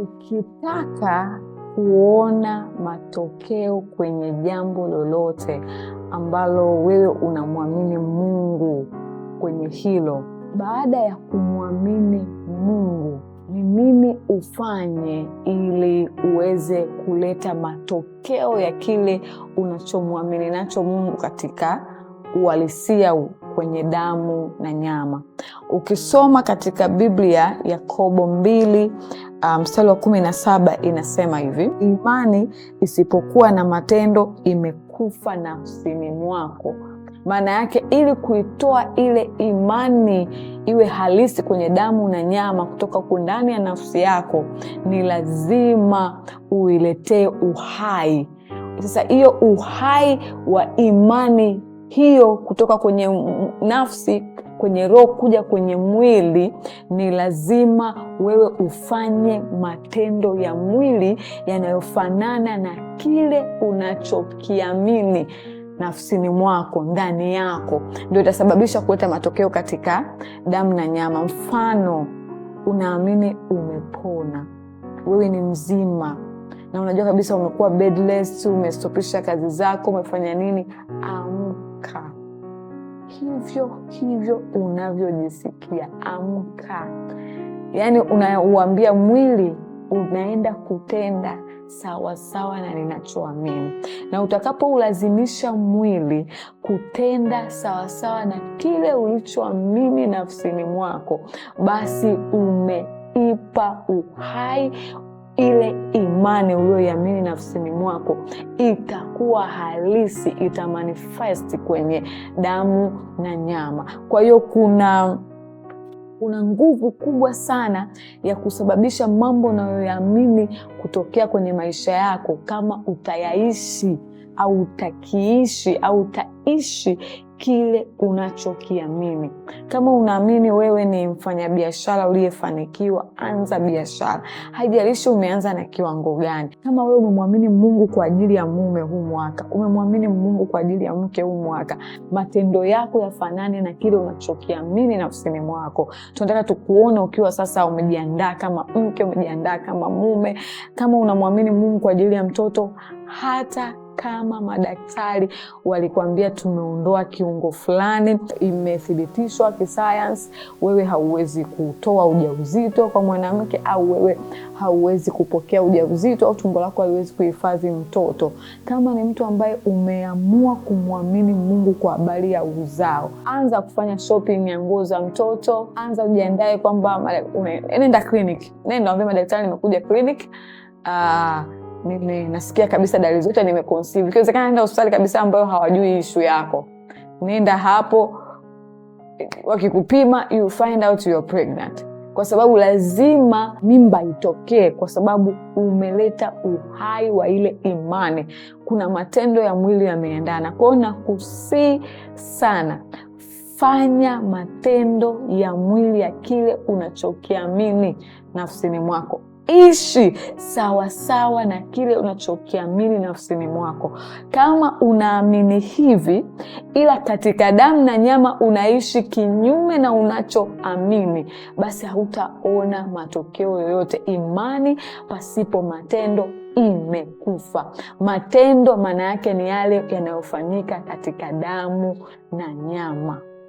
Ukitaka kuona matokeo kwenye jambo lolote ambalo wewe unamwamini Mungu kwenye hilo, baada ya kumwamini Mungu, ni nini ufanye ili uweze kuleta matokeo ya kile unachomwamini nacho Mungu katika uhalisia kwenye damu na nyama? Ukisoma katika Biblia, Yakobo 2 mstari wa 17 inasema hivi: imani isipokuwa na matendo imekufa nafsini mwako. Maana yake, ili kuitoa ile imani iwe halisi kwenye damu na nyama kutoka ndani ya nafsi yako, ni lazima uiletee uhai. Sasa hiyo uhai wa imani hiyo kutoka kwenye nafsi, kwenye roho kuja kwenye mwili, ni lazima wewe ufanye matendo ya mwili yanayofanana na kile unachokiamini nafsini mwako, ndani yako. Ndio itasababisha kuleta matokeo katika damu na nyama. Mfano, unaamini umepona, wewe ni mzima na unajua kabisa umekuwa bedless, umestopisha kazi zako, umefanya nini? Amka. Hivyo unavyojisikia, amka. Yaani unauambia mwili unaenda kutenda sawa sawa na ninachoamini. Na utakapoulazimisha mwili kutenda sawa sawa na kile ulichoamini nafsini mwako, basi umeipa uhai ile imani uliyoiamini nafsini mwako, itakuwa halisi, itamanifest kwenye damu na nyama. Kwa hiyo kuna nguvu kubwa sana ya kusababisha mambo unayoyaamini kutokea kwenye maisha yako, kama utayaishi au utakiishi au utaishi kile unachokiamini. Kama unaamini wewe ni mfanyabiashara uliyefanikiwa, anza biashara. Haijalishi umeanza na kiwango gani. Kama wewe umemwamini Mungu kwa ajili ya mume huu mwaka, umemwamini Mungu kwa ajili ya mke huu mwaka, matendo yako yafanane na kile unachokiamini nafsini mwako. Tunataka tukuone ukiwa sasa umejiandaa kama mke, umejiandaa kama mume. Kama unamwamini Mungu kwa ajili ya mtoto, hata kama madaktari walikwambia tumeondoa kiungo fulani, imethibitishwa kisayansi, wewe hauwezi kutoa ujauzito kwa mwanamke, au wewe hauwezi kupokea ujauzito, au tumbo lako haliwezi kuhifadhi mtoto. Kama ni mtu ambaye umeamua kumwamini Mungu kwa habari ya uzao, anza kufanya shopping ya nguo za mtoto. Anza ujiandae kwamba nenda clinic. Nenda ambie madaktari nimekuja clinic, nasikia kabisa dalili zote, nimeconceive. Ikiwezekana nenda hospitali kabisa ambayo hawajui issue yako. Nenda hapo, wakikupima you find out you're pregnant. Kwa sababu lazima mimba itokee, kwa sababu umeleta uhai wa ile imani. Kuna matendo ya mwili yameendana. Kwa hiyo nakusii sana, fanya matendo ya mwili ya kile unachokiamini nafsini mwako. Ishi sawa sawa na kile unachokiamini nafsini mwako. Kama unaamini hivi, ila katika damu na nyama unaishi kinyume na unachoamini, basi hautaona matokeo yoyote. Imani pasipo matendo imekufa. Matendo maana yake ni yale yanayofanyika katika damu na nyama.